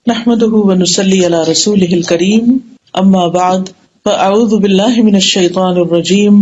نحمده ونصلي على رسوله الكريم اما بعد فاعوذ بالله من الشیطان الرجیم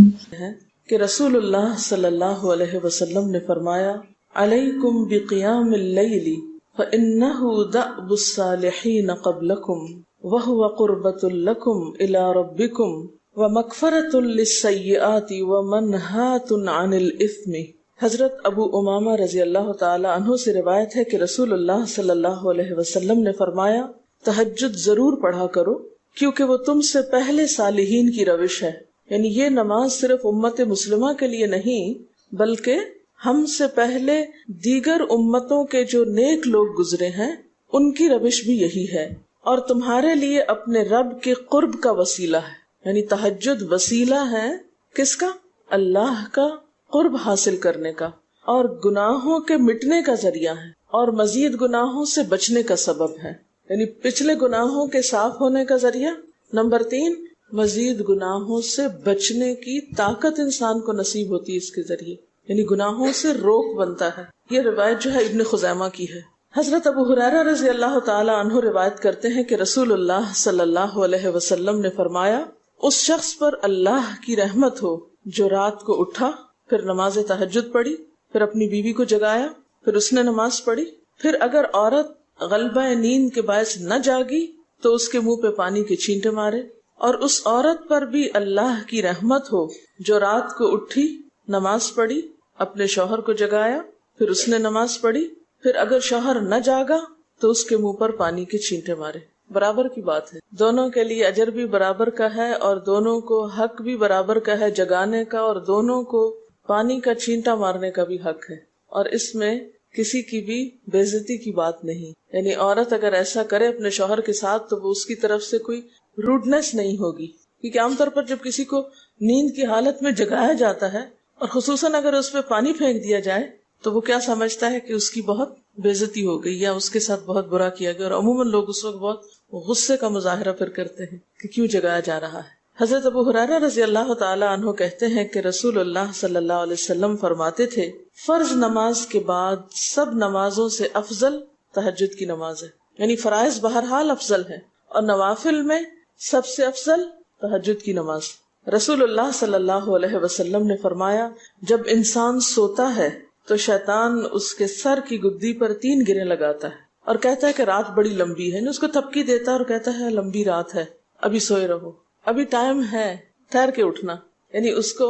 کہ رسول اللہ صلی اللہ علیہ وسلم نے فرمایا علیکم بقیام اللیل فإنه دأب الصالحین قبلکم وهو قربۃ لکم الی ربکم ومغفرۃ للسیئات ومنہاۃ عن الاثم۔ حضرت ابو امامہ رضی اللہ تعالی عنہ سے روایت ہے کہ رسول اللہ صلی اللہ علیہ وسلم نے فرمایا تہجد ضرور پڑھا کرو کیونکہ وہ تم سے پہلے صالحین کی روش ہے، یعنی یہ نماز صرف امت مسلمہ کے لیے نہیں بلکہ ہم سے پہلے دیگر امتوں کے جو نیک لوگ گزرے ہیں ان کی روش بھی یہی ہے، اور تمہارے لیے اپنے رب کے قرب کا وسیلہ ہے، یعنی تہجد وسیلہ ہے کس کا؟ اللہ کا قرب حاصل کرنے کا، اور گناہوں کے مٹنے کا ذریعہ ہے، اور مزید گناہوں سے بچنے کا سبب ہے، یعنی پچھلے گناہوں کے صاف ہونے کا ذریعہ۔ نمبر 3، مزید گناہوں سے بچنے کی طاقت انسان کو نصیب ہوتی ہے اس کے ذریعے، یعنی گناہوں سے روک بنتا ہے۔ یہ روایت جو ہے ابن خزیمہ کی ہے۔ حضرت ابو ہریرہ رضی اللہ تعالی عنہ روایت کرتے ہیں کہ رسول اللہ صلی اللہ علیہ وسلم نے فرمایا اس شخص پر اللہ کی رحمت ہو جو رات کو اٹھا، پھر نماز تہجد پڑھی، پھر اپنی بیوی کو جگایا، پھر اس نے نماز پڑھی، پھر اگر عورت غلبہ نیند کے باعث نہ جاگی تو اس کے منہ پہ پانی کے چھینٹے مارے، اور اس عورت پر بھی اللہ کی رحمت ہو جو رات کو اٹھی، نماز پڑھی، اپنے شوہر کو جگایا، پھر اس نے نماز پڑھی، پھر اگر شوہر نہ جاگا تو اس کے منہ پر پانی کے چھینٹے مارے۔ برابر کی بات ہے، دونوں کے لیے اجر بھی برابر کا ہے اور دونوں کو حق بھی برابر کا ہے جگانے کا، اور دونوں کو پانی کا چھینٹا مارنے کا بھی حق ہے، اور اس میں کسی کی بھی بے عزتی کی بات نہیں، یعنی عورت اگر ایسا کرے اپنے شوہر کے ساتھ تو وہ اس کی طرف سے کوئی روڈنس نہیں ہوگی، کیونکہ عام طور پر جب کسی کو نیند کی حالت میں جگایا جاتا ہے اور خصوصاً اگر اس پہ پانی پھینک دیا جائے تو وہ کیا سمجھتا ہے کہ اس کی بہت بے عزتی ہو گئی یا اس کے ساتھ بہت برا کیا گیا، اور عموماً لوگ اس وقت بہت غصے کا مظاہرہ پھر کرتے ہیں کہ کیوں جگایا جا رہا ہے۔ حضرت ابو ہریرہ رضی اللہ تعالی عنہ کہتے ہیں کہ رسول اللہ صلی اللہ علیہ وسلم فرماتے تھے فرض نماز کے بعد سب نمازوں سے افضل تہجد کی نماز ہے، یعنی فرائض بہرحال افضل ہے اور نوافل میں سب سے افضل تہجد کی نماز۔ رسول اللہ صلی اللہ علیہ وسلم نے فرمایا جب انسان سوتا ہے تو شیطان اس کے سر کی گدی پر 3 گریں لگاتا ہے اور کہتا ہے کہ رات بڑی لمبی ہے، یعنی اس کو تھپکی دیتا ہے اور کہتا ہے لمبی رات ہے، ابھی سوئے رہو، ابھی ٹائم ہے، ٹھہر کے اٹھنا، یعنی اس کو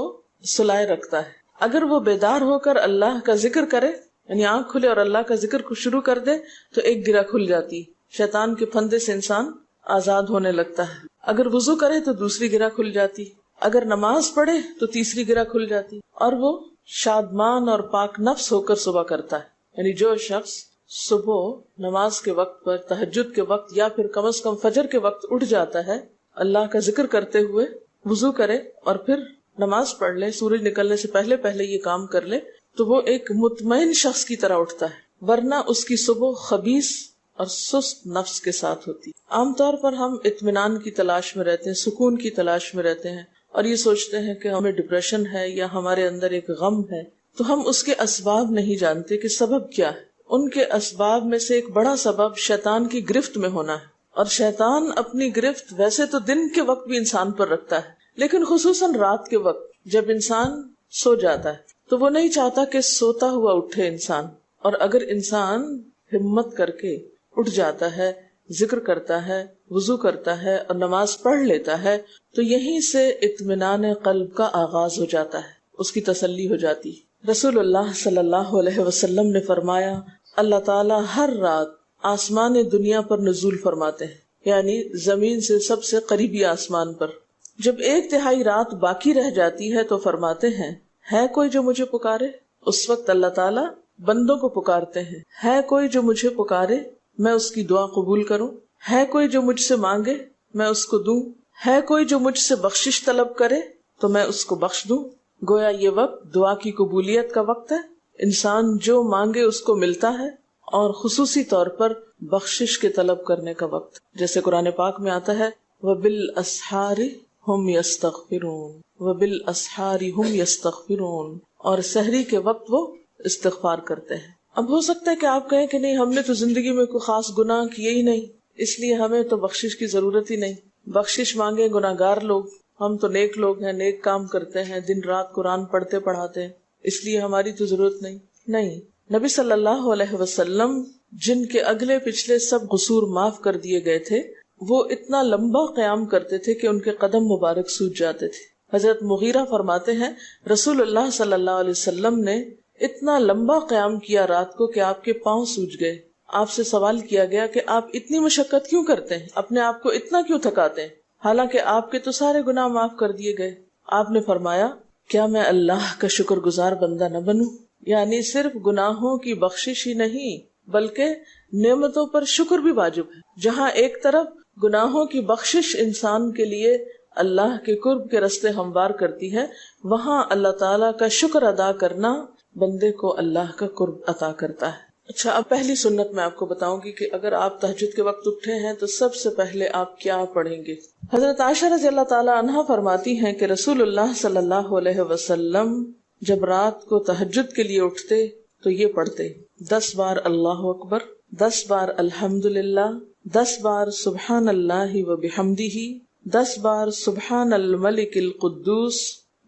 سلائے رکھتا ہے۔ اگر وہ بیدار ہو کر اللہ کا ذکر کرے، یعنی آنکھ کھلے اور اللہ کا ذکر کو شروع کر دے تو ایک گرہ کھل جاتی، شیطان کے پھندے سے انسان آزاد ہونے لگتا ہے۔ اگر وضو کرے تو دوسری گرہ کھل جاتی، اگر نماز پڑھے تو تیسری گرہ کھل جاتی، اور وہ شادمان اور پاک نفس ہو کر صبح کرتا ہے۔ یعنی جو شخص صبح نماز کے وقت پر، تہجد کے وقت، یا پھر کم از کم فجر کے وقت اٹھ جاتا ہے، اللہ کا ذکر کرتے ہوئے وضو کرے اور پھر نماز پڑھ لے، سورج نکلنے سے پہلے پہلے یہ کام کر لے تو وہ ایک مطمئن شخص کی طرح اٹھتا ہے، ورنہ اس کی صبح خبیث اور سست نفس کے ساتھ ہوتی۔ عام طور پر ہم اطمینان کی تلاش میں رہتے ہیں، سکون کی تلاش میں رہتے ہیں، اور یہ سوچتے ہیں کہ ہمیں ڈپریشن ہے یا ہمارے اندر ایک غم ہے، تو ہم اس کے اسباب نہیں جانتے کہ سبب کیا ہے۔ ان کے اسباب میں سے ایک بڑا سبب شیطان کی گرفت میں ہونا ہے، اور شیطان اپنی گرفت ویسے تو دن کے وقت بھی انسان پر رکھتا ہے، لیکن خصوصاً رات کے وقت جب انسان سو جاتا ہے تو وہ نہیں چاہتا کہ سوتا ہوا اٹھے انسان، اور اگر انسان ہمت کر کے اٹھ جاتا ہے، ذکر کرتا ہے، وضو کرتا ہے اور نماز پڑھ لیتا ہے تو یہیں سے اطمینان قلب کا آغاز ہو جاتا ہے، اس کی تسلی ہو جاتی۔ رسول اللہ صلی اللہ علیہ وسلم نے فرمایا اللہ تعالیٰ ہر رات آسمان دنیا پر نزول فرماتے ہیں، یعنی زمین سے سب سے قریبی آسمان پر۔ جب 1/3 رات باقی رہ جاتی ہے تو فرماتے ہیں ہے کوئی جو مجھے پکارے؟ اس وقت اللہ تعالیٰ بندوں کو پکارتے ہیں، ہے کوئی جو مجھے پکارے میں اس کی دعا قبول کروں، ہے کوئی جو مجھ سے مانگے میں اس کو دوں، ہے کوئی جو مجھ سے بخشش طلب کرے تو میں اس کو بخش دوں۔ گویا یہ وقت دعا کی قبولیت کا وقت ہے، انسان جو مانگے اس کو ملتا ہے، اور خصوصی طور پر بخشش کے طلب کرنے کا وقت، جیسے قرآن پاک میں آتا ہے وَبِالْأَسْحَارِ هُمْ يَسْتَغْفِرُونَ وَبِالْأَسْحَارِ هُمْ يَسْتَغْفِرُونَ، اور سحری کے وقت وہ استغفار کرتے ہیں۔ اب ہو سکتا ہے کہ آپ کہیں کہ نہیں ہم نے تو زندگی میں کوئی خاص گناہ کیے ہی نہیں، اس لیے ہمیں تو بخشش کی ضرورت ہی نہیں. بخشش مانگے گناہگار لوگ، ہم تو نیک لوگ ہیں، نیک کام کرتے ہیں، دن رات قرآن پڑھتے پڑھاتے ہیں، اس لیے ہماری تو ضرورت نہیں. نبی صلی اللہ علیہ وسلم جن کے اگلے پچھلے سب قصور معاف کر دیے گئے تھے، وہ اتنا لمبا قیام کرتے تھے کہ ان کے قدم مبارک سوج جاتے تھے. حضرت مغیرہ فرماتے ہیں رسول اللہ صلی اللہ علیہ وسلم نے اتنا لمبا قیام کیا رات کو کہ آپ کے پاؤں سوج گئے. آپ سے سوال کیا گیا کہ آپ اتنی مشقت کیوں کرتے ہیں، اپنے آپ کو اتنا کیوں تھکاتے ہیں، حالانکہ آپ کے تو سارے گناہ معاف کر دیے گئے. آپ نے فرمایا کیا میں اللہ کا شکر گزار بندہ نہ بنوں؟ یعنی صرف گناہوں کی بخشش ہی نہیں بلکہ نعمتوں پر شکر بھی واجب ہے. جہاں ایک طرف گناہوں کی بخشش انسان کے لیے اللہ کے قرب کے راستے ہموار کرتی ہے، وہاں اللہ تعالیٰ کا شکر ادا کرنا بندے کو اللہ کا قرب عطا کرتا ہے. اچھا، اب پہلی سنت میں آپ کو بتاؤں گی کہ اگر آپ تہجد کے وقت اٹھے ہیں تو سب سے پہلے آپ کیا پڑھیں گے. حضرت عائشہ رضی اللہ تعالیٰ عنہا فرماتی ہیں کہ رسول اللہ صلی اللہ علیہ وسلم جب رات کو تہجد کے لیے اٹھتے تو یہ پڑھتے 10 بار اللہ اکبر، 10 بار الحمدللہ، 10 بار سبحان اللہ و بحمدہ، 10 بار سبحان الملک القدوس،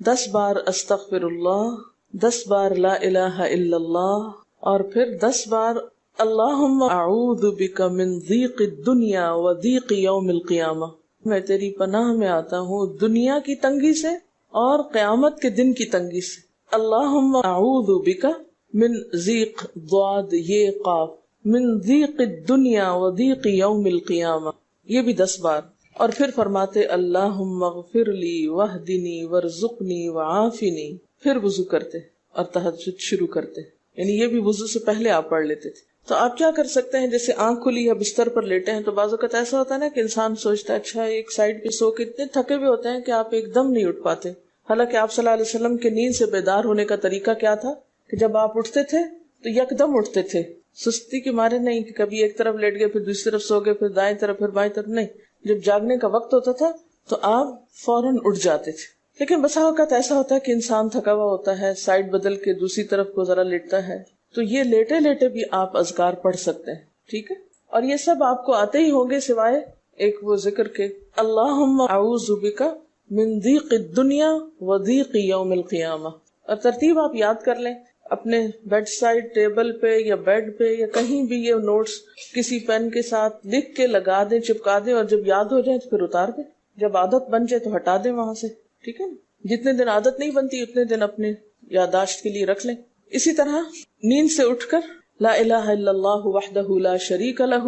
10 بار استغفر اللہ، 10 بار لا الہ الا اللہ، اور پھر 10 بار اللہم اعوذ بک من ضیق الدنیا و ضیق یوم القیامہ. میں تیری پناہ میں آتا ہوں دنیا کی تنگی سے اور قیامت کے دن کی تنگی سے. اللہم اعوذ بک من ضیق ضاد یہ قاف من ضیق الدنیا و ضیق یوم القیامہ، یہ بھی 10 بار. اور پھر فرماتے اللہم اغفر لی واہدنی وارزقنی وعافنی. پھر وضو کرتے اور تہجد شروع کرتے، یعنی یہ بھی وضو سے پہلے آپ پڑھ لیتے تھے. تو آپ کیا کر سکتے ہیں، جیسے آنکھ کھلی ہے بستر پر لیٹے ہیں تو بعض اوقات ایسا ہوتا ہے نا کہ انسان سوچتا ہے اچھا ایک سائڈ پہ سو کے اتنے تھکے ہوئے ہوتے ہیں کہ آپ ایک دم نہیں اٹھ پاتے. حالانکہ آپ صلی اللہ علیہ وسلم کے نیند سے بیدار ہونے کا طریقہ کیا تھا کہ جب آپ اٹھتے تھے تو یکدم اٹھتے تھے، سستی کے مارے نہیں کہ کبھی ایک طرف لیٹ گئے پھر دوسری طرف سو گئے پھر دائیں طرف پھر بائیں طرف، نہیں. جب جاگنے کا وقت ہوتا تھا تو آپ فوراً اٹھ جاتے تھے. لیکن بسا اوقات ایسا ہوتا ہے کہ انسان تھکا ہوا ہوتا ہے، سائڈ بدل کے دوسری طرف کو ذرا لیٹتا ہے، تو یہ لیٹے لیٹے بھی آپ اذکار پڑھ سکتے ہیں. ٹھیک ہے، اور یہ سب آپ کو آتے ہی ہوں گے سوائے ایک وہ ذکر کے اللہم اعوذ بک من ضیق الدنیا و ضیق یوم القیامہ. اور ترتیب آپ یاد کر لیں اپنے بیڈ سائڈ ٹیبل پہ یا بیڈ پہ یا کہیں بھی، یہ نوٹس کسی پین کے ساتھ لکھ کے لگا دیں، چپکا دیں، اور جب یاد ہو جائے تو پھر اتار دیں، جب عادت بن جائے تو ہٹا دیں وہاں سے. ٹھیک ہے نا، جتنے دن عادت نہیں بنتی اتنے دن اپنے یادداشت کے لیے رکھ لیں. اسی طرح نیند سے اٹھ کر لا الہ الا اللہ وحدہ لا شریک لہ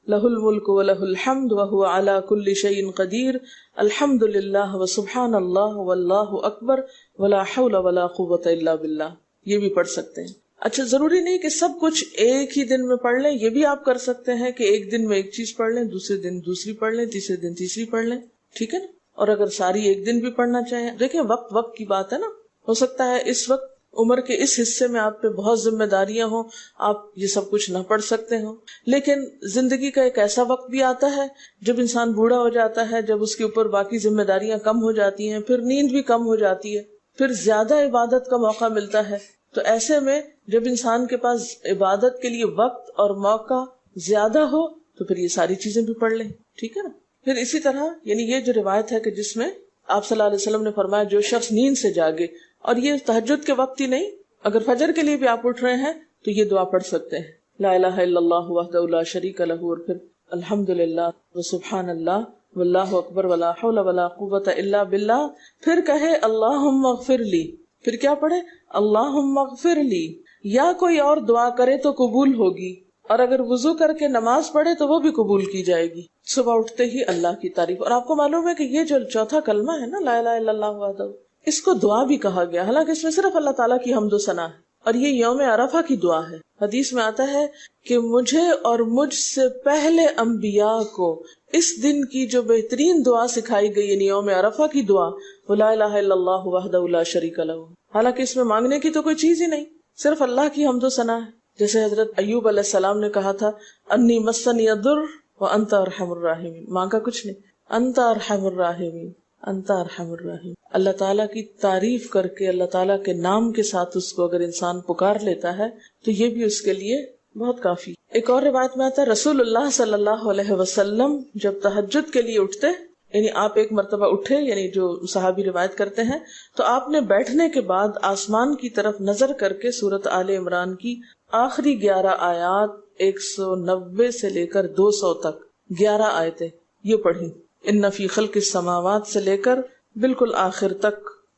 لہ الملک ولہ الحمد وہو علی کل شیء قدیر الحمد للہ وسبحان اللہ واللہ اکبر ولا حول ولا قوۃ الا باللہ. یہ بھی پڑھ سکتے ہیں. اچھا، ضروری نہیں کہ سب کچھ ایک ہی دن میں پڑھ لیں، یہ بھی آپ کر سکتے ہیں کہ ایک دن میں ایک چیز پڑھ لیں، دوسرے دن دوسری پڑھ لیں، تیسرے دن تیسری پڑھ لیں. ٹھیک ہے نا. اور اگر ساری ایک دن بھی پڑھنا چاہیں، دیکھیں وقت کی بات ہے نا، ہو سکتا ہے اس وقت عمر کے اس حصے میں آپ پہ بہت ذمہ داریاں ہوں، آپ یہ سب کچھ نہ پڑھ سکتے ہوں. لیکن زندگی کا ایک ایسا وقت بھی آتا ہے جب انسان بوڑھا ہو جاتا ہے، جب اس کے اوپر باقی ذمہ داریاں کم ہو جاتی ہیں، پھر نیند بھی کم ہو جاتی ہے، پھر زیادہ عبادت کا موقع ملتا ہے. تو ایسے میں جب انسان کے پاس عبادت کے لیے وقت اور موقع زیادہ ہو تو پھر یہ ساری چیزیں بھی پڑھ لیں. ٹھیک ہے نا. پھر اسی طرح یعنی یہ جو روایت ہے کہ جس میں آپ صلی اللہ علیہ وسلم نے فرمایا جو شخص نیند سے جاگے، اور یہ تہجد کے وقت ہی نہیں، اگر فجر کے لیے بھی آپ اٹھ رہے ہیں تو یہ دعا پڑھ سکتے ہیں لا الہ الا اللہ وحدہ لا شریک لہ، اور پھر الحمدللہ وسبحان اللہ واللہ اکبر ولا حول ولا قوۃ الا باللہ. پھر کہے اللہم اغفر لی، پھر کیا پڑھے اللہم اغفر لی. یا کوئی اور دعا کرے تو قبول ہوگی، اور اگر وضو کر کے نماز پڑھے تو وہ بھی قبول کی جائے گی. صبح اٹھتے ہی اللہ کی تعریف. اور آپ کو معلوم ہے کہ یہ جو چوتھا کلمہ ہے نا لا الہ الا اللہ وحدہ، اس کو دعا بھی کہا گیا، حالانکہ اس میں صرف اللہ تعالیٰ کی حمد و ثنا ہے، اور یہ یوم عرفہ کی دعا ہے. حدیث میں آتا ہے کہ مجھے اور مجھ سے پہلے انبیاء کو اس دن کی جو بہترین دعا سکھائی گئی یعنی یوم عرفہ کی دعا وہ لا الہ الا اللہ وحدہ لا شریک لہ. حالانکہ اس میں مانگنے کی تو کوئی چیز ہی نہیں، صرف اللہ کی حمد و ثنا ہے. جیسے حضرت ایوب علیہ السلام نے کہا تھا انی مسنی الضر وانت ارحم الراحمین، مانگا کچھ نہیں، انت ارحم الراحمین انت ارحم الراحمین. اللہ تعالیٰ کی تعریف کر کے اللہ تعالیٰ کے نام کے ساتھ اس کو اگر انسان پکار لیتا ہے تو یہ بھی اس کے لیے بہت کافی. ایک اور روایت میں آتا ہے رسول اللہ صلی اللہ علیہ وسلم جب تہجد کے لیے اٹھتے، یعنی آپ ایک مرتبہ اٹھے، یعنی جو صحابی روایت کرتے ہیں، تو آپ نے بیٹھنے کے بعد آسمان کی طرف نظر کر کے سورۃ آل عمران کی آخری 11 آیات 190 سے لے کر 200 تک 11 آیتیں یہ پڑھی، ان فی خلق السماوات سے لے کر بالکل آخر تک.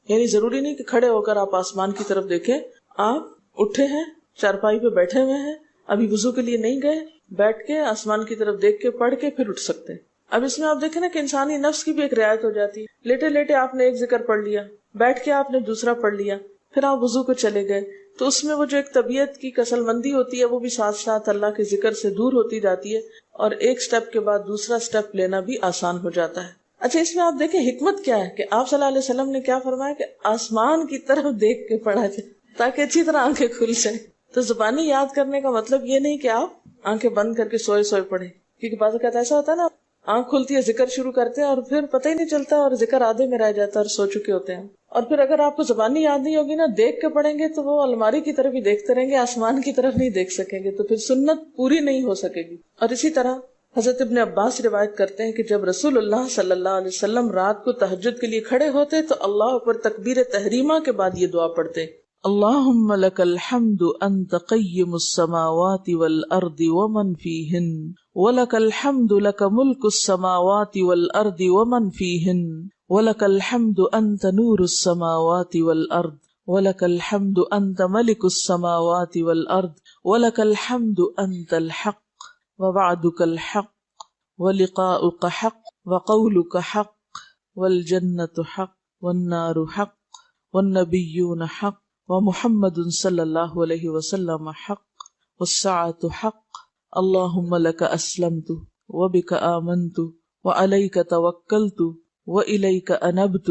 یعنی ضروری نہیں کہ کھڑے ہو کر آپ آسمان کی طرف دیکھیں، آپ اٹھے ہیں، چارپائی پہ بیٹھے ہوئے ہیں، ابھی وضو کے لیے نہیں گئے، بیٹھ کے آسمان کی طرف دیکھ کے پڑھ کے پھر اٹھ سکتے ہیں. اب اس میں آپ دیکھیں نا کہ انسانی نفس کی بھی ایک رعایت ہو جاتی ہے. لیٹے لیٹے آپ نے ایک ذکر پڑھ لیا، بیٹھ کے آپ نے دوسرا پڑھ لیا، پھر آپ وضو کو چلے گئے، تو اس میں وہ جو ایک طبیعت کی کسل مندی ہوتی ہے وہ بھی ساتھ ساتھ اللہ کے ذکر سے دور ہوتی جاتی ہے، اور ایک سٹیپ کے بعد دوسرا سٹیپ لینا بھی آسان ہو جاتا ہے. اچھا، اس میں آپ دیکھیں حکمت کیا ہے کہ آپ صلی اللہ علیہ وسلم نے کیا فرمایا کہ آسمان کی طرف دیکھ کے پڑھا جائے تاکہ اچھی طرح آنکھیں کھل جائیں. تو زبانی یاد کرنے کا مطلب یہ نہیں کہ آپ آنکھیں بند کر کے سوئے سوئے پڑھیں، کیونکہ بعض اوقات ایسا ہوتا ہے نا، آنکھ کھلتی ہے، ذکر شروع کرتے ہیں اور پھر پتہ ہی نہیں چلتا اور ذکر آدھے میں رہ جاتا ہے اور سو چکے ہوتے ہیں. اور پھر اگر آپ کو زبانی یاد نہیں ہوگی نا، دیکھ کے پڑھیں گے تو وہ الماری کی طرف ہی دیکھتے رہیں گے، آسمان کی طرف نہیں دیکھ سکیں گے، تو پھر سنت پوری نہیں ہو سکے گی. اور اسی طرح حضرت ابن عباس روایت کرتے ہیں کہ جب رسول اللہ صلی اللہ علیہ وسلم رات کو تہجد کے لیے کھڑے ہوتے تو اللہ پر تکبیر تحریمہ کے بعد یہ دعا پڑھتے، اللہم لک الحمد انت قیم السماوات والارض ومن فیہن ولک الحمد لک ملک السماوات والارض ومن فیہن ولک الحمد انت نور السماوات والارض ولک الحمد انت ملک السماوات والارض ولک الحمد انت الحق ووعدك الحق ولقاؤك حق وقولك حق والجنة حق والنار حق والنبيون حق ومحمد صلی اللہ علیہ وسلم حق والساعة حق اللهم لك اسلمت وبك آمنت وعليك توكلت وإليك أنبت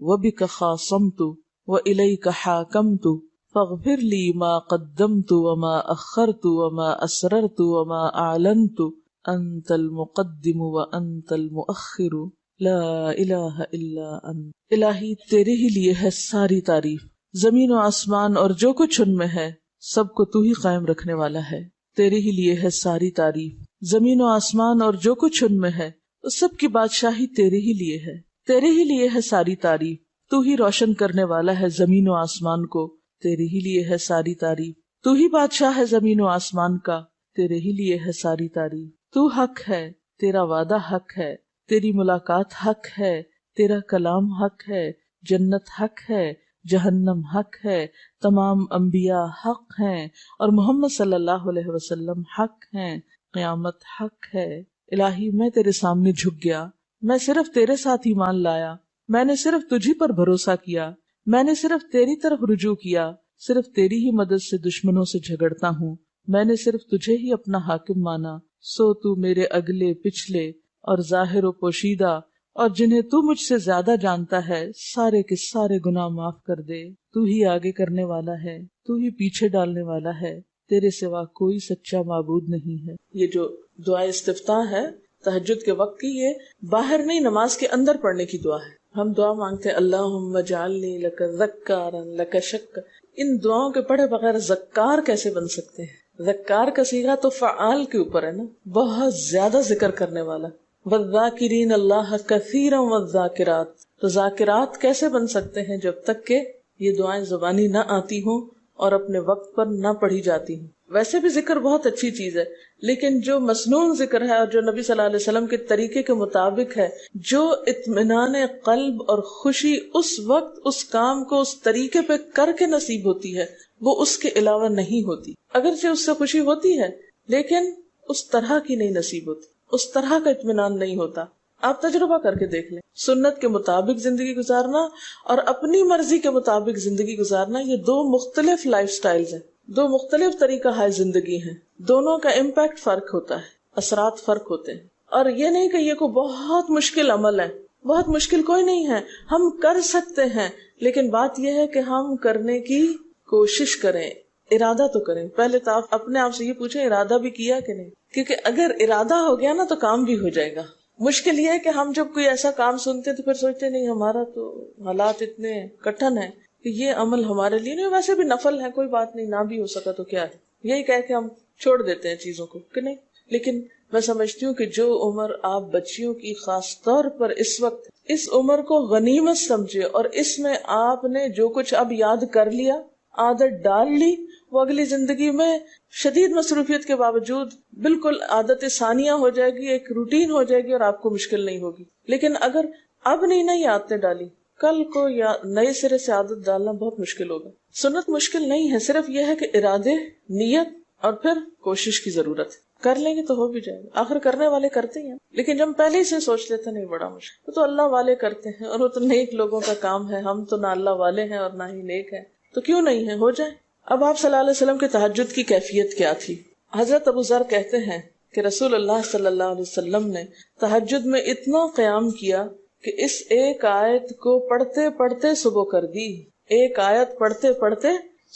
وبك خاصمت وإليك حاكمت فاغفر لي ما قدمت وما أخرت وما أسررت وما أعلنت أنت المقدم وأنت المؤخر لا الہ الا انت. الہی تیرے ہی لیے ہے ساری تعریف، زمین و آسمان اور جو کچھ ان میں ہے سب کو تو ہی قائم رکھنے والا ہے. تیرے ہی لیے ہے ساری تعریف، زمین و آسمان اور جو کچھ ان میں ہے اس سب کی بادشاہی تیرے ہی لیے ہے. تیرے ہی لیے ہے ساری تعریف، تو ہی روشن کرنے والا ہے زمین و آسمان کو، تیرے ہی لیے ہے ساری تعریف. تو ہی بادشاہ ہے زمین و آسمان کا، تیرے ہی لیے ہے ساری تعریف. تو حق ہے، تیرا وعدہ حق ہے، تیری ملاقات حق ہے، تیرا کلام حق ہے، جنت حق ہے، جہنم حق ہے، تمام انبیاء حق ہیں اور محمد صلی اللہ علیہ وسلم حق ہیں، قیامت حق ہے. الہی میں تیرے سامنے جھک گیا، میں صرف تیرے ساتھ ایمان لایا، میں نے صرف تجھی پر بھروسہ کیا، میں نے صرف تیری طرف رجوع کیا، صرف تیری ہی مدد سے دشمنوں سے جھگڑتا ہوں، میں نے صرف تجھے ہی اپنا حاکم مانا. سو تو میرے اگلے پچھلے اور ظاہر و پوشیدہ اور جنہیں تو مجھ سے زیادہ جانتا ہے سارے کے سارے گناہ معاف کر دے. تو ہی آگے کرنے والا ہے، تو ہی پیچھے ڈالنے والا ہے، تیرے سوا کوئی سچا معبود نہیں ہے. یہ جو دعا استفتاح ہے تہجد کے وقت کی، یہ باہر نہیں نماز کے اندر پڑھنے کی دعا ہے. ہم دعا مانگتے ہیں اللہم اجعلنی لک ذکارا لک شکارا. ان دعاؤں کے پڑھے بغیر ذکار کیسے بن سکتے ہیں؟ ذکار کا صیغہ تو فعال کے اوپر ہے نا، بہت زیادہ ذکر کرنے والا. والذاکرین اللہ کثیرا والذاکرات. تو ذاکرات کیسے بن سکتے ہیں جب تک کہ یہ دعائیں زبانی نہ آتی ہوں اور اپنے وقت پر نہ پڑھی جاتی ہوں. ویسے بھی ذکر بہت اچھی چیز ہے، لیکن جو مسنون ذکر ہے اور جو نبی صلی اللہ علیہ وسلم کے طریقے کے مطابق ہے، جو اطمینان قلب اور خوشی اس وقت اس کام کو اس طریقے پہ کر کے نصیب ہوتی ہے، وہ اس کے علاوہ نہیں ہوتی. اگرچہ اس سے خوشی ہوتی ہے لیکن اس طرح کی نہیں نصیب ہوتی، اس طرح کا اطمینان نہیں ہوتا. آپ تجربہ کر کے دیکھ لیں، سنت کے مطابق زندگی گزارنا اور اپنی مرضی کے مطابق زندگی گزارنا، یہ دو مختلف لائف سٹائلز ہیں، دو مختلف طریقہ ہے زندگی ہیں. دونوں کا امپیکٹ فرق ہوتا ہے، اثرات فرق ہوتے ہیں. اور یہ نہیں کہ یہ کوئی بہت مشکل عمل ہے، بہت مشکل کوئی نہیں ہے، ہم کر سکتے ہیں. لیکن بات یہ ہے کہ ہم کرنے کی کوشش کریں، ارادہ تو کریں. پہلے تو آپ اپنے آپ سے یہ پوچھیں ارادہ بھی کیا کہ نہیں، کیونکہ اگر ارادہ ہو گیا نا تو کام بھی ہو جائے گا. مشکل یہ ہے کہ ہم جب کوئی ایسا کام سنتے تو پھر سوچتے نہیں ہمارا تو حالات اتنے کٹھن ہیں کہ یہ عمل ہمارے لیے نہیں، ویسے بھی نفل ہے، کوئی بات نہیں، نہ بھی ہو سکا تو کیا ہے، یہی کہہ کے ہم چھوڑ دیتے ہیں چیزوں کو کہ نہیں. لیکن میں سمجھتی ہوں کہ جو عمر آپ بچیوں کی خاص طور پر اس وقت اس عمر کو غنیمت سمجھے اور اس میں آپ نے جو کچھ اب یاد کر لیا، عادت ڈال لی، وہ اگلی زندگی میں شدید مصروفیت کے باوجود بالکل عادت ثانیہ ہو جائے گی، ایک روٹین ہو جائے گی اور آپ کو مشکل نہیں ہوگی. لیکن اگر اب نہیں عادتیں ڈالی، کل کو یا نئے سرے سے عادت ڈالنا بہت مشکل ہوگا. سنت مشکل نہیں ہے، صرف یہ ہے کہ ارادے، نیت اور پھر کوشش کی ضرورت ہے. کر لیں گے تو ہو بھی جائے گا، آخر کرنے والے کرتے ہیں. لیکن جب ہم پہلے ہی سے سوچ لیتے نہیں بڑا مشکل، وہ تو اللہ والے کرتے ہیں اور وہ تو نیک لوگوں کا کام ہے، ہم تو نہ اللہ والے ہیں اور نہ ہی نیک ہیں، تو کیوں نہیں ہے، ہو جائے. اب آپ صلی اللہ علیہ وسلم کے تہجد کی کیفیت کیا تھی؟ حضرت ابو ذر کہتے ہیں کہ رسول اللہ صلی اللہ علیہ وسلم نے تہجد میں اتنا قیام کیا کہ اس ایک آیت کو پڑھتے پڑھتے صبح کر دی. ایک آیت پڑھتے پڑھتے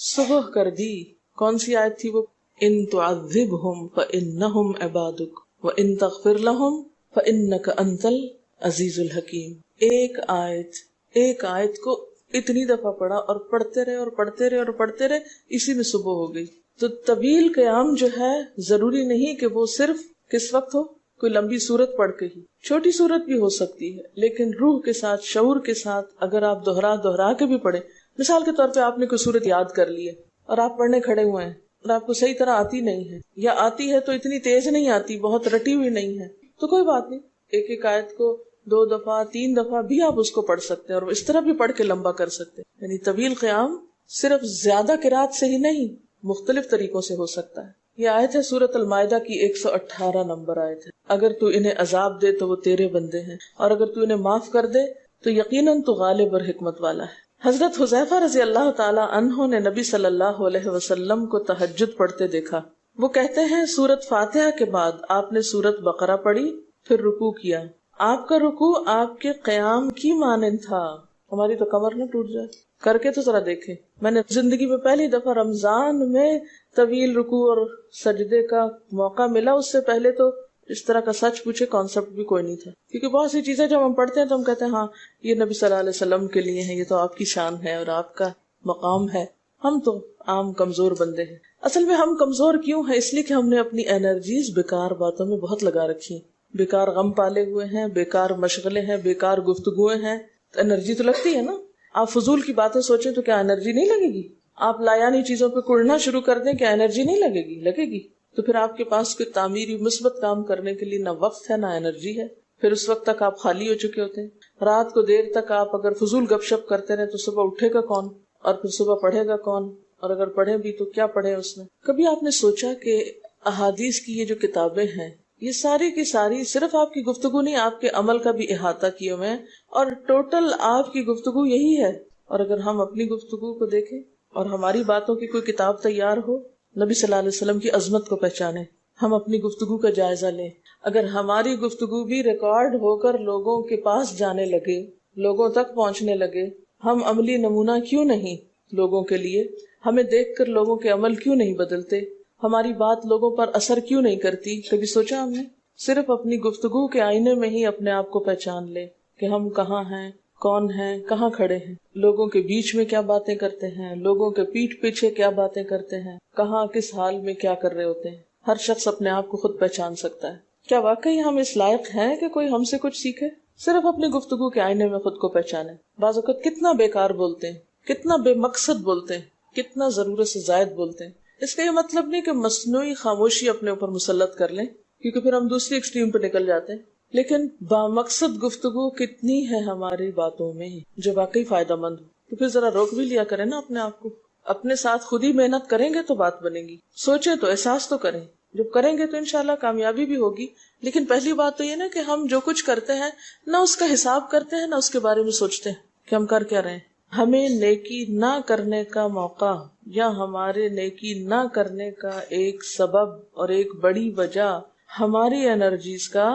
صبح کر دی. کون سی آیت تھی وہ؟ ان تعذبہم فانہم عبادک وان تغفر لہم فانک انت العزیز الحکیم. ایک آیت کو اتنی دفعہ پڑھا اور پڑھتے رہے اور پڑھتے رہے اور پڑھتے رہے، اسی میں صبح ہو گئی. تو طویل قیام جو ہے ضروری نہیں کہ وہ صرف کس وقت ہو، کوئی لمبی سورت پڑھ کے ہی، چھوٹی سورت بھی ہو سکتی ہے، لیکن روح کے ساتھ، شعور کے ساتھ اگر آپ دوہرا کے بھی پڑھیں. مثال کے طور پہ آپ نے کوئی سورت یاد کر لی ہے اور آپ پڑھنے کھڑے ہوئے ہیں اور آپ کو صحیح طرح آتی نہیں ہے، یا آتی ہے تو اتنی تیز نہیں آتی، بہت رٹی ہوئی نہیں ہے، تو کوئی بات نہیں، ایک آیت کو 2 دفعہ 3 دفعہ بھی آپ اس کو پڑھ سکتے ہیں اور اس طرح بھی پڑھ کے لمبا کر سکتے ہیں. یعنی طویل قیام صرف زیادہ قرات سے ہی نہیں، مختلف طریقوں سے ہو سکتا ہے. یہ آیت ہے سورۃ المائدہ کی 118 نمبر آیت ہے. اگر تو انہیں عذاب دے تو وہ تیرے بندے ہیں، اور اگر تو انہیں معاف کر دے تو یقیناً تو غالب اور حکمت والا ہے. حضرت حذیفہ رضی اللہ تعالی عنہ نے نبی صلی اللہ علیہ وسلم کو تہجد پڑھتے دیکھا. وہ کہتے ہیں سورۃ فاتحہ کے بعد آپ نے سورۃ بقرہ پڑھی، پھر رکوع کیا. آپ کا رکوع آپ کے قیام کی مانند تھا. ہماری تو کمر نہ ٹوٹ جائے. کر کے تو ذرا دیکھیں. میں نے زندگی میں پہلی دفعہ رمضان میں طویل رکوع اور سجدے کا موقع ملا. اس سے پہلے تو اس طرح کا سچ پوچھے کانسیپٹ بھی کوئی نہیں تھا، کیونکہ بہت سی چیزیں جب ہم پڑھتے ہیں تو ہم کہتے ہیں ہاں یہ نبی صلی اللہ علیہ وسلم کے لیے ہے، یہ تو آپ کی شان ہے اور آپ کا مقام ہے. ہم تو عام کمزور بندے ہیں. اصل میں ہم کمزور کیوں ہیں؟ اس لیے کہ ہم نے اپنی انرجیز بیکار باتوں میں بہت لگا رکھی، بیکار غم پالے ہوئے ہیں، بیکار مشغلے ہیں، بیکار گفتگویں ہیں. تو انرجی تو لگتی ہے نا. آپ فضول کی باتیں سوچیں تو کیا انرجی نہیں لگے گی؟ آپ لایانی چیزوں پہ کڑنا شروع کر دیں، کیا انرجی نہیں لگے گی؟ لگے گی. تو پھر آپ کے پاس کوئی تعمیری مثبت کام کرنے کے لیے نہ وقت ہے نہ انرجی ہے. پھر اس وقت تک آپ خالی ہو چکے ہوتے ہیں. رات کو دیر تک آپ اگر فضول گپ شپ کرتے رہے تو صبح اٹھے گا کون، اور پھر صبح پڑھے گا کون، اور اگر پڑھے بھی تو کیا پڑھے اس میں. کبھی آپ نے سوچا کہ احادیث کی یہ جو کتابیں ہیں یہ ساری کی ساری صرف آپ کی گفتگو نہیں، آپ کے عمل کا بھی احاطہ کیے ہوئے ہیں، اور ٹوٹل آپ کی گفتگو یہی ہے. اور اگر ہم اپنی گفتگو کو دیکھیں اور ہماری باتوں کی کوئی کتاب تیار ہو، نبی صلی اللہ علیہ وسلم کی عظمت کو پہچانے، ہم اپنی گفتگو کا جائزہ لیں. اگر ہماری گفتگو بھی ریکارڈ ہو کر لوگوں کے پاس جانے لگے، لوگوں تک پہنچنے لگے، ہم عملی نمونہ کیوں نہیں لوگوں کے لیے؟ ہمیں دیکھ کر لوگوں کے عمل کیوں نہیں بدلتے؟ ہماری بات لوگوں پر اثر کیوں نہیں کرتی؟ کبھی سوچا ہم نے؟ صرف اپنی گفتگو کے آئینے میں ہی اپنے آپ کو پہچان لے کہ ہم کہاں ہیں، کون ہیں، کہاں کھڑے ہیں، لوگوں کے بیچ میں کیا باتیں کرتے ہیں، لوگوں کے پیٹھ پیچھے کیا باتیں کرتے ہیں، کہاں کس حال میں کیا کر رہے ہوتے ہیں. ہر شخص اپنے آپ کو خود پہچان سکتا ہے. کیا واقعی ہم اس لائق ہیں کہ کوئی ہم سے کچھ سیکھے؟ صرف اپنی گفتگو کے آئینے میں خود کو پہچانے. بعض اوقات کتنا بیکار بولتے ہیں، کتنا بے مقصد بولتے ہیں، کتنا ضرورت سے زائد بولتے ہیں. اس کا یہ مطلب نہیں کہ مصنوعی خاموشی اپنے اوپر مسلط کر لیں، کیونکہ پھر ہم دوسری ایکسٹریم پہ نکل جاتے ہیں. لیکن بامقصد گفتگو کتنی ہے ہماری باتوں میں جو واقعی فائدہ مند ہو، تو پھر ذرا روک بھی لیا کریں نا اپنے آپ کو. اپنے ساتھ خود ہی محنت کریں گے تو بات بنے گی. سوچیں تو، احساس تو کریں. جب کریں گے تو انشاءاللہ کامیابی بھی ہوگی. لیکن پہلی بات تو یہ نا کہ ہم جو کچھ کرتے ہیں نہ اس کا حساب کرتے ہیں، نہ اس کے بارے میں سوچتے ہیں کہ ہم کر کیا رہے ہیں. ہمیں نیکی نہ کرنے کا موقع یا ہمارے نیکی نہ کرنے کا ایک سبب اور ایک بڑی وجہ ہماری انرجیز کا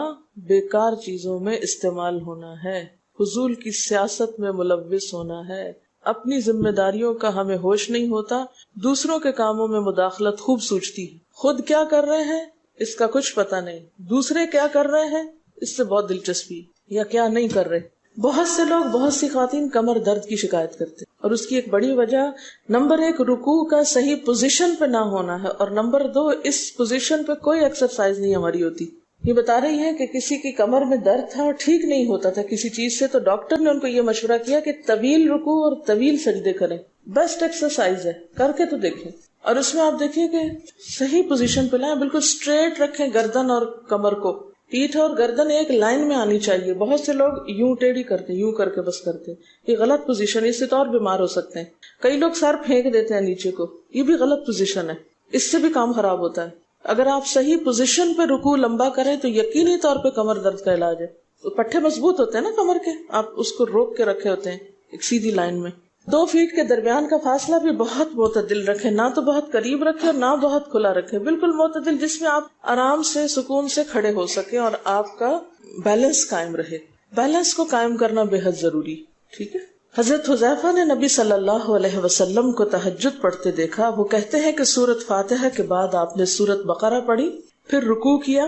بیکار چیزوں میں استعمال ہونا ہے، فضول کی سیاست میں ملوث ہونا ہے. اپنی ذمہ داریوں کا ہمیں ہوش نہیں ہوتا، دوسروں کے کاموں میں مداخلت خوب سوچتی ہے. خود کیا کر رہے ہیں اس کا کچھ پتہ نہیں، دوسرے کیا کر رہے ہیں اس سے بہت دلچسپی، یا کیا نہیں کر رہے. بہت سے لوگ، بہت سی خواتین کمر درد کی شکایت کرتے، اور اس کی ایک بڑی وجہ نمبر 1 رکوع کا صحیح پوزیشن پہ نہ ہونا ہے، اور نمبر 2 اس پوزیشن پہ کوئی ایکسرسائز نہیں ہماری ہوتی. یہ بتا رہی ہیں کہ کسی کی کمر میں درد تھا اور ٹھیک نہیں ہوتا تھا کسی چیز سے، تو ڈاکٹر نے ان کو یہ مشورہ کیا کہ طویل رکوع اور طویل سجدے کریں. بیسٹ ایکسرسائز ہے، کر کے تو دیکھیں. اور اس میں آپ دیکھیے کہ صحیح پوزیشن پہ لائیں، بالکل اسٹریٹ رکھیں گردن اور کمر کو، پیٹھ اور گردن ایک لائن میں آنی چاہیے. بہت سے لوگ یوں ٹیڑھی کرتے ہیں، یوں کر کے بس کرتے ہیں، یہ غلط پوزیشن ہے، اس سے تو اور بیمار ہو سکتے ہیں. کئی لوگ سر پھینک دیتے ہیں نیچے کو، یہ بھی غلط پوزیشن ہے، اس سے بھی کام خراب ہوتا ہے. اگر آپ صحیح پوزیشن پہ رکوع لمبا کریں تو یقینی طور پہ کمر درد کا علاج ہے. پٹھے مضبوط ہوتے ہیں نا کمر کے، آپ اس کو روک کے رکھے ہوتے ہیں ایک سیدھی لائن میں. 2 فیٹ کے درمیان کا فاصلہ بھی بہت معتدل رکھیں، نہ تو بہت قریب رکھیں اور نہ بہت کھلا رکھیں، بالکل معتدل، جس میں آپ آرام سے سکون سے کھڑے ہو سکیں اور آپ کا بیلنس قائم رہے. بیلنس کو قائم کرنا بے حد ضروری. ٹھیک ہے. حضرت حذیفہ نے نبی صلی اللہ علیہ وسلم کو تہجد پڑھتے دیکھا. وہ کہتے ہیں کہ سورۃ فاتحہ کے بعد آپ نے سورۃ بقرہ پڑھی، پھر رکوع کیا.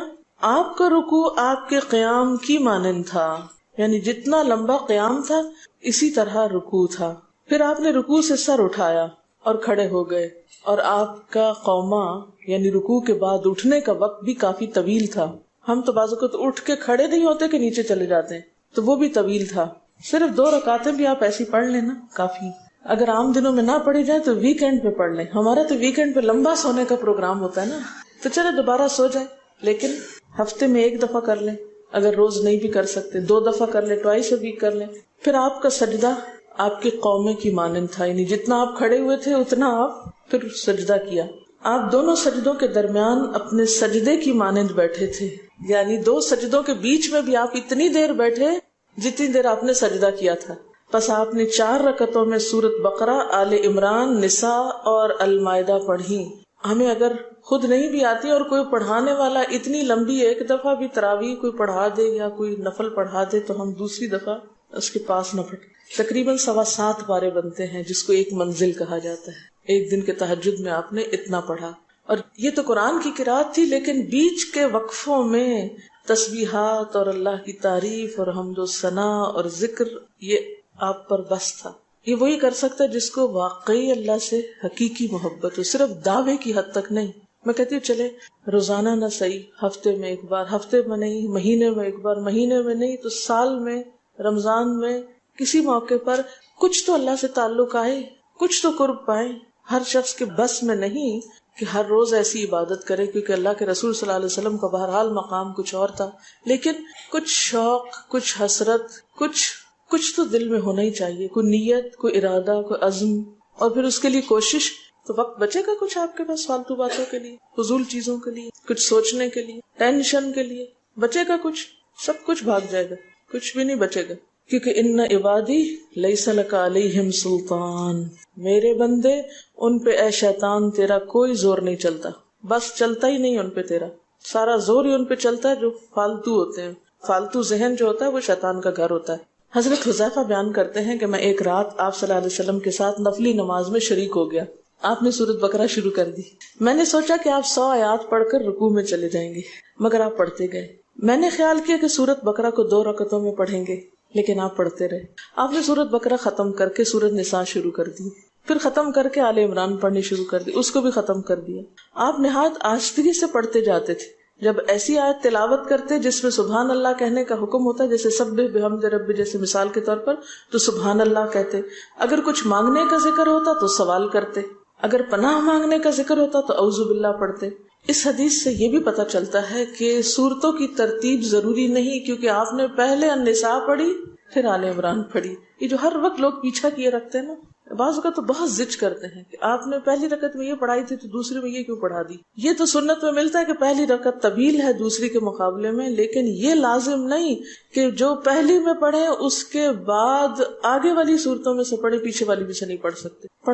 آپ کا رکوع آپ کے قیام کی مانند تھا، یعنی جتنا لمبا قیام تھا اسی طرح رکوع تھا. پھر آپ نے رکوع سے سر اٹھایا اور کھڑے ہو گئے، اور آپ کا قوما یعنی رکوع کے بعد اٹھنے کا وقت بھی کافی طویل تھا. ہم تو بعض اوقات اٹھ کے کھڑے نہیں ہوتے کہ نیچے چلے جاتے ہیں، تو وہ بھی طویل تھا. صرف 2 رکعتیں بھی آپ ایسی پڑھ لیں نا کافی. اگر عام دنوں میں نہ پڑھی جائے تو ویکینڈ پہ پڑھ لیں. ہمارا تو ویکینڈ پہ لمبا سونے کا پروگرام ہوتا ہے نا، تو چلے دوبارہ سو جائیں، لیکن ہفتے میں 1 دفعہ کر لیں. اگر روز نہیں بھی کر سکتے 2 دفعہ کر لیں، ٹوائس اے ویک کر لیں. پھر آپ کا سجدہ آپ کے قومے کی مانند تھا، یعنی جتنا آپ کھڑے ہوئے تھے اتنا آپ پھر سجدہ کیا. آپ دونوں سجدوں کے درمیان اپنے سجدے کی مانند بیٹھے تھے، یعنی 2 سجدوں کے بیچ میں بھی آپ اتنی دیر بیٹھے جتنی دیر آپ نے سجدہ کیا تھا. پس آپ نے 4 رکعتوں میں سورۃ بقرہ، آل عمران، نساء اور المائدہ پڑھی. ہمیں اگر خود نہیں بھی آتی اور کوئی پڑھانے والا اتنی لمبی ایک دفعہ بھی تراویح کوئی پڑھا دے یا کوئی نفل پڑھا دے تو ہم دوسری دفعہ اس کے پاس نہ پڑھیں. تقریباً 7.25 پارے بنتے ہیں، جس کو ایک منزل کہا جاتا ہے. ایک دن کے تہجد میں آپ نے اتنا پڑھا. اور یہ تو قرآن کی قرات تھی، لیکن بیچ کے وقفوں میں تسبیحات اور اللہ کی تعریف اور حمد و ثنا اور ذکر، یہ آپ پر بس تھا. یہ وہی کر سکتا ہے جس کو واقعی اللہ سے حقیقی محبت ہو، صرف دعوے کی حد تک نہیں. میں کہتی ہوں چلے روزانہ نہ صحیح، ہفتے میں 1 بار، ہفتے میں نہیں، مہینے میں 1 بار، مہینے میں نہیں تو سال میں، رمضان میں، کسی موقع پر کچھ تو اللہ سے تعلق آئے، کچھ تو قرب پائیں. ہر شخص کے بس میں نہیں کہ ہر روز ایسی عبادت کرے، کیونکہ اللہ کے رسول صلی اللہ علیہ وسلم کا بہرحال مقام کچھ اور تھا. لیکن کچھ شوق، کچھ حسرت، کچھ تو دل میں ہونا ہی چاہیے، کوئی نیت، کوئی ارادہ، کوئی عزم، اور پھر اس کے لیے کوشش. تو وقت بچے گا کچھ آپ کے پاس فالتو باتوں کے لیے، فضول چیزوں کے لیے، کچھ سوچنے کے لیے، ٹینشن کے لیے بچے گا کچھ؟ سب کچھ بھاگ جائے گا، کچھ بھی نہیں بچے گا. کیونکہ ان عبادی لیس لک علیہم سلطان، میرے بندے ان پہ اے شیطان تیرا کوئی زور نہیں چلتا. بس چلتا ہی نہیں ان پہ تیرا، سارا زور ہی ان پہ چلتا ہے جو فالتو ہوتے ہیں. فالتو ذہن جو ہوتا ہے وہ شیطان کا گھر ہوتا ہے. حضرت حذیفہ بیان کرتے ہیں کہ میں ایک رات آپ صلی اللہ علیہ وسلم کے ساتھ نفلی نماز میں شریک ہو گیا. آپ نے سورۃ بقرہ شروع کر دی. میں نے سوچا کہ آپ 100 آیات پڑھ کر رکوع میں چلے جائیں گے، مگر آپ پڑھتے گئے. میں نے خیال کیا کہ سورۃ بقرہ کو 2 رکعتوں میں پڑھیں گے، لیکن آپ پڑھتے رہے. آپ نے سورۃ بقرہ ختم کر کے سورۃ نساء شروع کر دی، پھر ختم کر کے آل عمران پڑھنی شروع کر دی، اس کو بھی ختم کر دیا. آپ نہایت آہستگی سے پڑھتے جاتے تھے. جب ایسی آیت تلاوت کرتے جس میں سبحان اللہ کہنے کا حکم ہوتا ہے، جیسے سبح بحمد رب، جیسے مثال کے طور پر، تو سبحان اللہ کہتے. اگر کچھ مانگنے کا ذکر ہوتا تو سوال کرتے، اگر پناہ مانگنے کا ذکر ہوتا تو اعوذ باللہ پڑھتے. اس حدیث سے یہ بھی پتہ چلتا ہے کہ سورتوں کی ترتیب ضروری نہیں، کیونکہ آپ نے پہلے النساء پڑھی پھر آل عمران پڑھی. یہ جو ہر وقت لوگ پیچھا کیے رکھتے ہیں نا، بعض اوقات تو بہت ضد کرتے ہیں کہ آپ نے پہلی رکعت میں یہ پڑھائی تھی تو دوسری میں یہ کیوں پڑھا دی. یہ تو سنت میں ملتا ہے کہ پہلی رکعت طویل ہے دوسری کے مقابلے میں، لیکن یہ لازم نہیں کہ جو پہلی میں پڑھے اس کے بعد آگے والی صورتوں میں سے پڑھے، پیچھے والی بھی سے نہیں پڑھ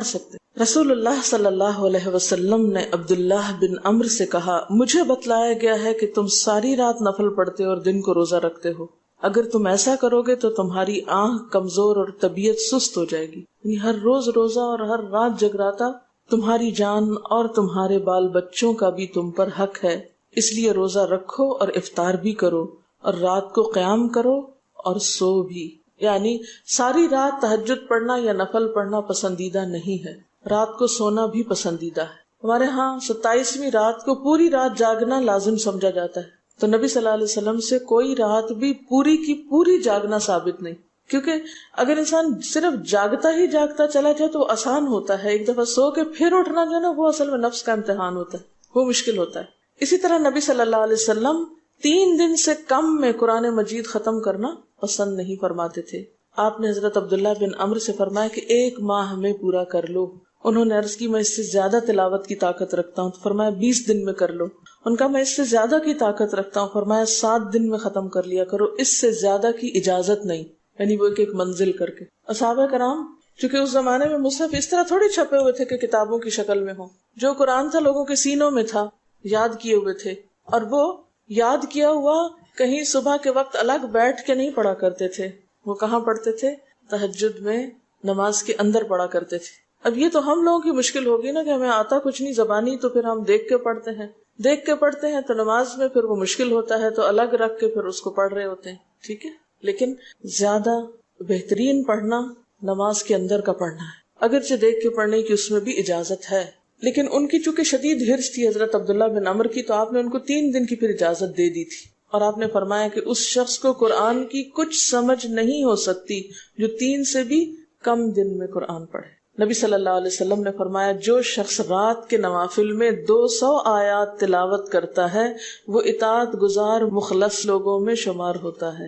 سکتے. رسول اللہ صلی اللہ علیہ وسلم نے عبداللہ بن عمرو سے کہا، مجھے بتلایا گیا ہے کہ تم ساری رات نفل پڑھتے اور دن کو روزہ رکھتے ہو. اگر تم ایسا کرو گے تو تمہاری آنکھ کمزور اور طبیعت سست ہو جائے گی. یعنی ہر روز روزہ اور ہر رات جگراتا تمہاری جان اور تمہارے بال بچوں کا بھی تم پر حق ہے. اس لیے روزہ رکھو اور افطار بھی کرو، اور رات کو قیام کرو اور سو بھی. یعنی ساری رات تہجد پڑھنا یا نفل پڑھنا پسندیدہ نہیں ہے، رات کو سونا بھی پسندیدہ ہے۔ ہمارے ہاں 27ویں رات کو پوری رات جاگنا لازم سمجھا جاتا ہے، تو نبی صلی اللہ علیہ وسلم سے کوئی رات بھی پوری کی پوری جاگنا ثابت نہیں، کیونکہ اگر انسان صرف جاگتا ہی جاگتا چلا جائے تو وہ آسان ہوتا ہے، ایک دفعہ سو کے پھر اٹھنا جو ہے نا وہ اصل میں نفس کا امتحان ہوتا ہے، وہ مشکل ہوتا ہے۔ اسی طرح نبی صلی اللہ علیہ وسلم 3 دن سے کم میں قرآن مجید ختم کرنا پسند نہیں فرماتے تھے۔ آپ نے حضرت عبداللہ بن عمرو سے فرمایا کہ 1 ماہ میں پورا کر لو۔ انہوں نے عرض کی میں اس سے زیادہ تلاوت کی طاقت رکھتا ہوں، تو فرمایا 20 دن میں کر لو۔ ان کا میں اس سے زیادہ کی طاقت رکھتا ہوں، فرمایا 7 دن میں ختم کر لیا کرو، اس سے زیادہ کی اجازت نہیں، یعنی وہ ایک منزل کر کے۔ صحابہ کرام چونکہ اس زمانے میں مصحف اس طرح تھوڑی چھپے ہوئے تھے کہ کتابوں کی شکل میں ہوں، جو قرآن تھا لوگوں کے سینوں میں تھا، یاد کیے ہوئے تھے، اور وہ یاد کیا ہوا کہیں صبح کے وقت الگ بیٹھ کے نہیں پڑھا کرتے تھے، وہ کہاں پڑھتے تھے؟ تہجد میں نماز کے اندر پڑھا کرتے تھے۔ اب یہ تو ہم لوگوں کی مشکل ہوگی نا کہ ہمیں آتا کچھ نہیں زبانی، تو پھر ہم دیکھ کے پڑھتے ہیں تو نماز میں پھر وہ مشکل ہوتا ہے، تو الگ رکھ کے پھر اس کو پڑھ رہے ہوتے ہیں، ٹھیک ہے۔ لیکن زیادہ بہترین پڑھنا نماز کے اندر کا پڑھنا ہے، اگرچہ دیکھ کے پڑھنے کی اس میں بھی اجازت ہے، لیکن ان کی چونکہ شدید حرص تھی حضرت عبداللہ بن عمرو کی، تو آپ نے ان کو 3 دن کی پھر اجازت دے دی تھی، اور آپ نے فرمایا کہ اس شخص کو قرآن کی کچھ سمجھ نہیں ہو سکتی جو 3 سے بھی کم دن میں قرآن پڑھے۔ نبی صلی اللہ علیہ وسلم نے فرمایا جو شخص رات کے نوافل میں 200 آیات تلاوت کرتا ہے وہ اطاعت گزار مخلص لوگوں میں شمار ہوتا ہے۔